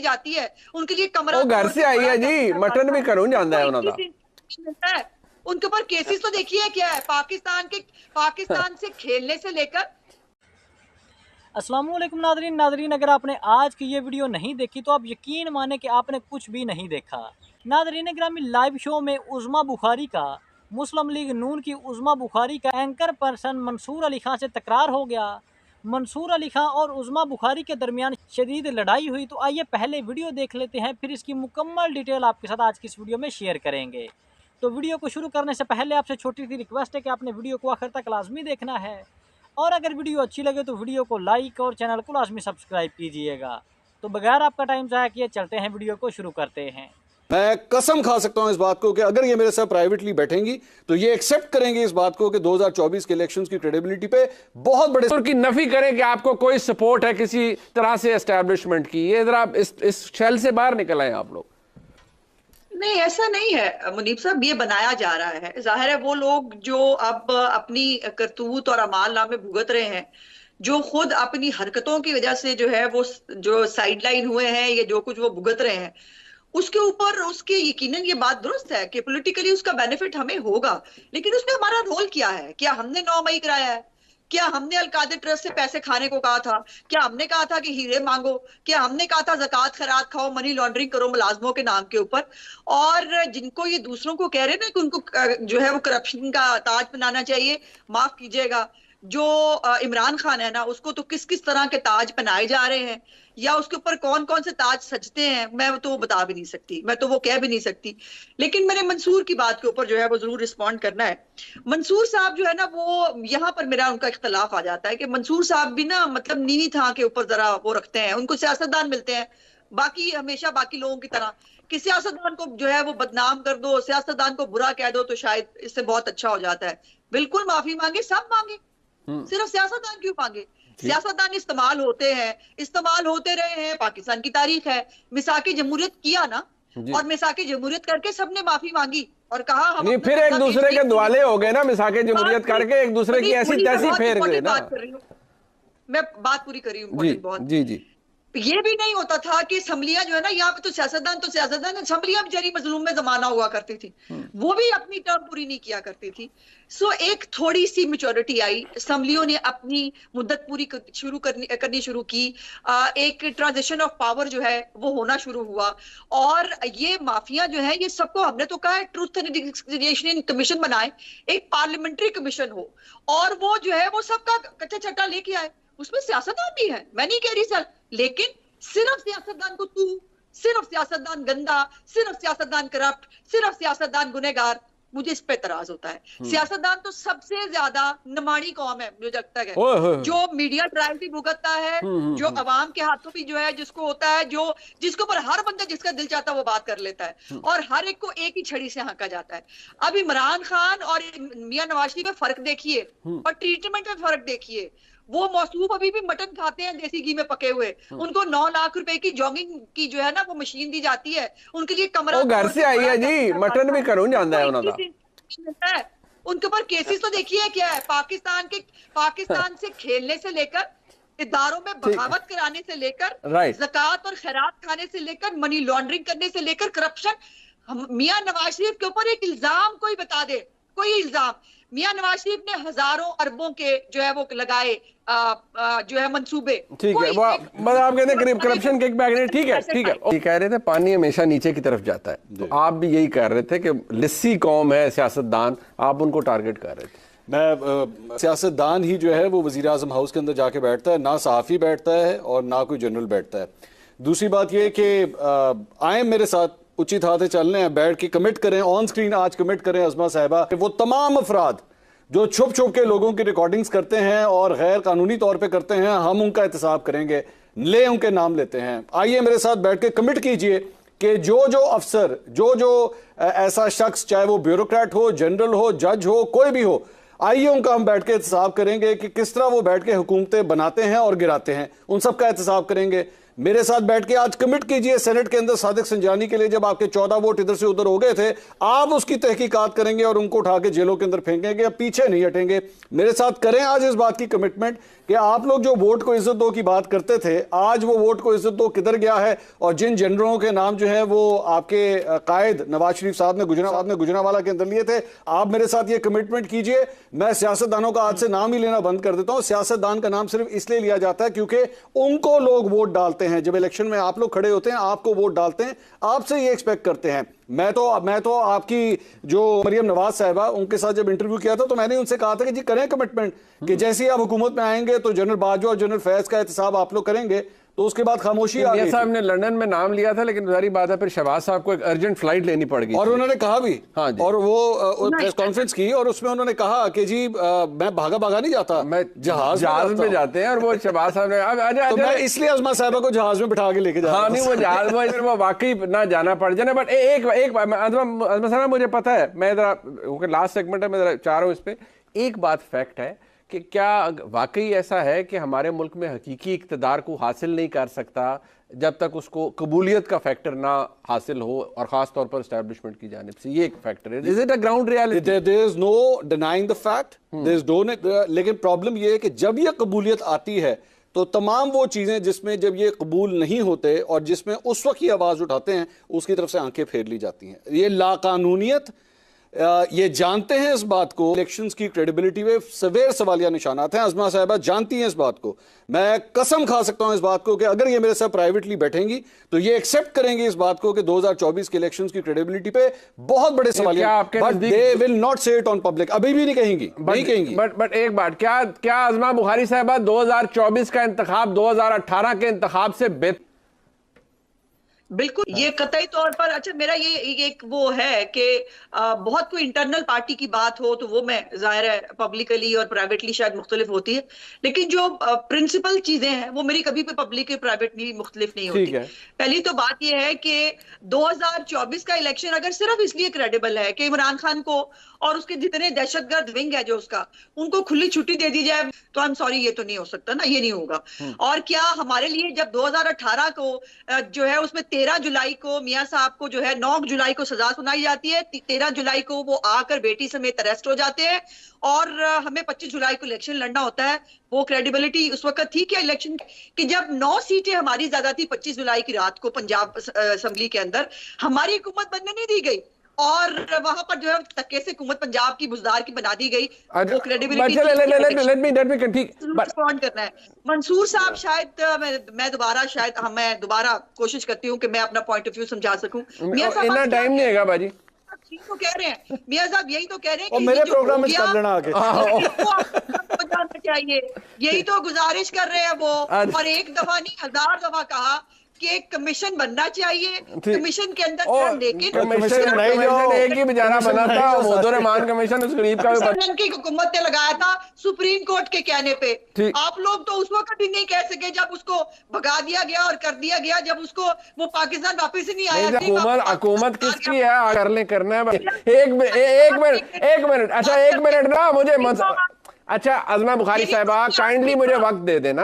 जाती है, उनके लिए कमरा वो घर से आई है जी, मटन भी करूं जाना है मिलता है। उनके ऊपर केसेस तो देखिए क्या है, पाकिस्तान से खेलने से लेकर। अस्सलामुअलैकुम नादरीन, अगर आपने आज की ये वीडियो नहीं देखी तो आप यकीन माने कि आपने कुछ भी नहीं देखा। नादरीन ग्रामी, लाइव शो में उज़्मा बुखारी का मुस्लिम लीग नून की उज़्मा बुखारी का एंकर पर्सन मंसूर अली खां से तकरार हो गया। मंसूर अली खां और उज़्मा बुखारी के दरमियान शदीद लड़ाई हुई। तो आइए पहले वीडियो देख लेते हैं, फिर इसकी मुकम्मल डिटेल आपके साथ आज की इस वीडियो में शेयर करेंगे। तो वीडियो को शुरू करने से पहले आपसे छोटी सी रिक्वेस्ट है कि आपने वीडियो को आखिर तक लाजमी देखना है, और अगर वीडियो अच्छी लगे तो वीडियो को लाइक और चैनल को लाजमी सब्सक्राइब कीजिएगा। तो बगैर आपका टाइम ज़ाया किए चलते हैं, वीडियो को शुरू करते हैं। मैं कसम खा सकता हूं इस बात को कि अगर ये मेरे साथ प्राइवेटली बैठेंगी तो ये एक्सेप्ट करेंगे इस बात को कि 2024 के इलेक्शंस की क्रेडिबिलिटी पे बहुत बड़े की नफी करें कि आपको कोई सपोर्ट है किसी तरह से एस्टैब्लिशमेंट की। ये जरा इस शेल से बाहर निकल आए आप लोग। नहीं, ऐसा नहीं है मुनीब साहब, ये बनाया जा रहा है। जाहिर है वो लोग जो अब अपनी करतूत और अमाल नामे भुगत रहे हैं, जो खुद अपनी हरकतों की वजह से जो है वो जो साइडलाइन हुए हैं, ये जो कुछ वो भुगत रहे हैं, उसके ऊपर उसके यकीनन ये बात दुरुस्त है कि पॉलिटिकली उसका बेनिफिट हमें होगा। लेकिन उसमें हमारा रोल क्या है? क्या हमने 9 मई कराया है? क्या हमने अलकादर ट्रस्ट से पैसे खाने को कहा था? क्या हमने कहा था कि हीरे मांगो? क्या हमने कहा था ज़कात खैरात खाओ, मनी लॉन्ड्रिंग करो मुलाजमों के नाम के ऊपर? और जिनको ये दूसरों को कह रहे हैं ना कि उनको जो है वो करप्शन का ताज बनाना चाहिए, माफ कीजिएगा, जो इमरान खान है ना, उसको तो किस किस तरह के ताज पहनाए जा रहे हैं या उसके ऊपर कौन कौन से ताज सजते हैं, मैं तो वो बता भी नहीं सकती, मैं तो वो कह भी नहीं सकती। लेकिन मैंने मंसूर की बात के ऊपर जो है वो जरूर रिस्पॉन्ड करना है। मंसूर साहब जो है ना, वो यहाँ पर मेरा उनका इख्तलाफ आ जाता है कि मंसूर साहब भी ना मतलब नीवी था के ऊपर जरा वो रखते हैं, उनको सियासतदान मिलते हैं बाकी हमेशा बाकी लोगों की तरह कि सियासतदान को जो है वो बदनाम कर दो, सियासतदान को बुरा कह दो तो शायद इससे बहुत अच्छा हो जाता है। बिल्कुल माफी मांगे, सब मांगे, सिर्फ सियासतदान क्यों मांगे? सियासतदान इस्तेमाल होते हैं, इस्तेमाल होते रहे हैं, पाकिस्तान की तारीख है। मिसाके जमहूरियत किया ना, और मिसाके जमहूरियत करके सबने माफी मांगी और कहा हम नहीं, फिर एक दूसरे के दुआले हो गए ना, मिसाके जमहूरियत करके एक दूसरे की ऐसी तैसी फेर गए ना। मैं बात पूरी कर रही हूँ बहुत। जी जी, ये भी नहीं होता था कि असम्बलियां जो है ना, यहाँ पे तो सियासतदान असम्बलियां बेचारी मजलूम में जमाना हुआ करती थी, वो भी अपनी टर्म पूरी नहीं किया करती थी। सो एक थोड़ी सी मेच्योरिटी आई, असम्बलियों ने अपनी मुद्दत पूरी करनी शुरू की, एक ट्रांजिशन ऑफ पावर जो है वो होना शुरू हुआ। और ये माफिया जो है, ये सबको हमने तो कहा है ट्रूथ एंड रिकन्सिलिएशन कमीशन बनाए, एक पार्लियामेंट्री कमीशन हो, और वो जो है वो सबका कच्चा चट्टा लेके आए। उसमें सियासतदान भी है, मैं नहीं कह रही सर, लेकिन सिर्फ सियासतदान को तू, सिर्फ सियासतदान गंदा, सिर्फ सियासतदान करप्ट, सिर्फ सियासतदान गुनहगार, मुझे इस पे एतराज होता है। सियासतदान तो सबसे ज्यादा नमाणी कौम है मुझे लगता है, जो मीडिया ट्रायल भी भुगतता है, जो अवाम के हाथों भी जो है जिसको होता है, जो जिसके ऊपर हर बंदा जिसका दिल चाहता है वो बात कर लेता है, और हर एक को एक ही छड़ी से हाँका जाता है। अब इमरान खान और मियां नवाज शरीफ में फर्क देखिए, और ट्रीटमेंट में फर्क देखिए। वो मौसूफ अभी भी मटन खाते हैं देसी घी में पके हुए, उनको 9 लाख रुपए की जॉगिंग की जो है ना वो मशीन दी जाती है, उनके लिए कमरा वो घर से आई है जी, मटन भी करूं जाना है उन्होंने। उनके ऊपर केसेस तो देखिए क्या है, पाकिस्तान से खेलने से लेकर, इदारों में बगावत कराने से लेकर, ज़कात और खैरात खाने से लेकर, मनी लॉन्ड्रिंग करने से लेकर, करप्शन। मियां नवाज शरीफ के ऊपर एक इल्जाम कोई बता दे, कोई इल्जाम। मियां नवाज शरीफ ने हजारों अरबों के जो है वो लगाए जो है मंसूबे। ठीक है, वो आप कहते हैं करप्शन के बैग, ठीक है ठीक है। ये कह रहे थे पानी हमेशा नीचे की तरफ जाता है, तो आप भी यही कह रहे थे कि लिस्सी कौम है सियासतदान, आप उनको टारगेट कर रहे थे। मैं सियासतदान ही जो है वो वजीर आजम हाउस के अंदर जाके बैठता है, ना सहाफ़ी बैठता है और ना कोई जनरल बैठता है। दूसरी बात यह कि आए मेरे साथ उचित हाथ चलने हैं, बैठ के कमिट करें, ऑन स्क्रीन आज कमिट करें अज़मा साहिबा, वो तमाम अफराद जो छुप छुप के लोगों की रिकॉर्डिंग्स करते हैं और गैर कानूनी तौर पे करते हैं, हम उनका एहतसाब करेंगे, ले उनके नाम लेते हैं। आइए मेरे साथ बैठ के कमिट कीजिए कि जो जो अफसर, जो जो ऐसा शख्स, चाहे वो ब्यूरोक्रेट हो, जनरल हो, जज हो, कोई भी हो, आइए उनका हम बैठ के एहतसाब करेंगे कि किस तरह वो बैठ के हुकूमतें बनाते हैं और गिराते हैं, उन सब का एहतसाब करेंगे। मेरे साथ बैठ के आज कमिट कीजिए, सेनेट के अंदर सादिक संजानी के लिए जब आपके 14 वोट इधर से उधर हो गए थे, आप उसकी तहकीकात करेंगे और उनको उठा के जेलों के अंदर फेंकेंगे, पीछे नहीं हटेंगे। मेरे साथ करें आज इस बात की कमिटमेंट कि आप लोग जो वोट को इज्जत दो की बात करते थे, आज वो वोट को इज्जत दो किधर गया है। और जिन जनरलों के नाम जो है वो आपके कायद नवाज शरीफ साहब ने गुजरांवाला के अंदर लिए थे, आप मेरे साथ ये कमिटमेंट कीजिए, मैं सियासतदानों का आज से नाम ही लेना बंद कर देता हूं। सियासतदान का नाम सिर्फ इसलिए लिया जाता है क्योंकि उनको लोग वोट डालते हैं। जब इलेक्शन में आप लोग खड़े होते हैं, आपको वोट डालते हैं, आपसे ये एक्सपेक्ट करते हैं। मैं तो आपकी जो मरियम नवाज साहिबा, उनके साथ जब इंटरव्यू किया था तो मैंने उनसे कहा था कि जी करें कमिटमेंट कि जैसे ही आप हुकूमत में आएंगे तो जनरल बाजवा और जनरल फैज का एहतसाब आप लोग करेंगे। तो उसके बाद खामोशी आ गई। साहब ने लंदन में नाम लिया था, लेकिन जारी बात है फिर शहबाज साहब को एक अर्जेंट फ्लाइट लेनी पड़ गई और उन्होंने कहा भी। हाँ जी। और वो प्रेस कॉन्फ्रेंस की और उसमें उन्होंने कहा कि जी मैं भागा नहीं जाता, मैं जहाज में जाते हैं। और वो शहबाज साहब ने तो मैं इसलिए अज़मा साहिबा को जहाज में बिठा के लेके जा। हाँ नहीं, वो जहाज में वो वाकई ना जाना पड़ जाए। बट एक अज़मा साहब मुझे पता है, मैं जरा लास्ट सेगमेंट है, मैं जरा चाह रहा हूँ इस पे। एक बात फैक्ट है कि क्या वाकई ऐसा है कि हमारे मुल्क में हकीकी इक़्तिदार को हासिल नहीं कर सकता जब तक उसको कबूलियत का फैक्टर ना हासिल हो, और खास तौर पर एस्टैब्लिशमेंट की जानिब से। ये एक फैक्टर है। Is it a ground reality? There is no denying the fact, there is no, लेकिन प्रॉब्लम ये है कि जब ये कबूलियत आती है तो तमाम वो चीजें जिसमें जब ये कबूल नहीं होते और जिसमें उस वक्त ही आवाज उठाते हैं, उसकी तरफ से आंखें फेर ली जाती हैं। ये लाकानूनियत, ये जानते हैं इस बात को। इलेक्शंस की क्रेडिबिलिटी में सवेर सवालिया निशानात हैं। अज़मा साहिबा जानती हैं इस बात को। मैं कसम खा सकता हूं इस बात को कि अगर ये मेरे साथ प्राइवेटली बैठेंगी तो ये एक्सेप्ट करेंगी इस बात को कि 2024 के इलेक्शंस की क्रेडिबिलिटी पे बहुत बड़े सवालिया, बट दे विल नॉट से इट ऑन पब्लिक। अभी भी नहीं कहेंगी, नहीं कहेंगी। बट एक बात, क्या अज़मा बुखारी साहिबा 2024 का इंतखाब 2018 के इंतखाब से बेहतर? बिल्कुल, ये कतई तौर पर। अच्छा, मेरा ये एक वो है कि बहुत कोई इंटरनल पार्टी की बात हो तो वो मैं जाहिर है पब्लिकली और प्राइवेटली शायद मुख्तलिफ होती है, लेकिन जो प्रिंसिपल चीजें हैं वो मेरी कभी भी पब्लिक प्राइवेटली मुख्तलिफ नहीं होती। पहली तो बात ये है कि 2024 का इलेक्शन अगर सिर्फ इसलिए क्रेडिबल है कि इमरान खान को और उसके जितने दहशतगर्द विंग है जो उसका, उनको खुली छुट्टी दे दी जाए, तो आई एम सॉरी, ये तो नहीं हो सकता ना, ये नहीं होगा। और क्या हमारे लिए जब 2018 को जो है उसमें 13 जुलाई को मियां साहब को जो है 9 जुलाई को सजा सुनाई जाती है, 13 जुलाई को वो आकर बेटी समेत अरेस्ट हो जाते हैं और हमें 25 जुलाई को इलेक्शन लड़ना होता है। वो क्रेडिबिलिटी उस वक्त थी क्या इलेक्शन कि जब 9 सीटें हमारी ज्यादा थी 25 जुलाई की रात को पंजाब असेंबली के अंदर, हमारी हुकूमत बनने नहीं दी गई और वहां पर जो है धक्के से हुकूमत पंजाब की बुजदार की बना दी गई। वो क्रेडिबिलिटी रिस्पॉन्ड करना है। मंसूर साहब शायद मैं दोबारा कोशिश करती हूँ कि मैं अपना पॉइंट ऑफ व्यू समझा सकूं। मियां साहब इतना टाइम नहीं है भाजी, तो कह रहे हैं मियां साहब, यही तो कह रहे हैं कि मेरे प्रोग्राम में कर लेना आगे चाहिए, यही तो गुजारिश कर रहे हैं वो। और एक दफा नहीं 1000 दफा कहा कि एक कमीशन बनना चाहिए, कमीशन के अंदर, लेकिन कमीशन एक ही बेचारा बना था, रहमान कमीशन उस गरीब का की हुकूमत ने लगाया था सुप्रीम कोर्ट के कहने पे। आप लोग तो उस वक्त भी नहीं कह सके जब उसको भगा दिया गया और कर दिया गया, जब उसको वो पाकिस्तान वापस ही नहीं आया। हुकूमत किसकी है, करना है। एक मिनट, अच्छा 1 मिनट ना मुझे, अच्छा अज़मा बुखारी साहिबा काइंडली मुझे वक्त दे देना।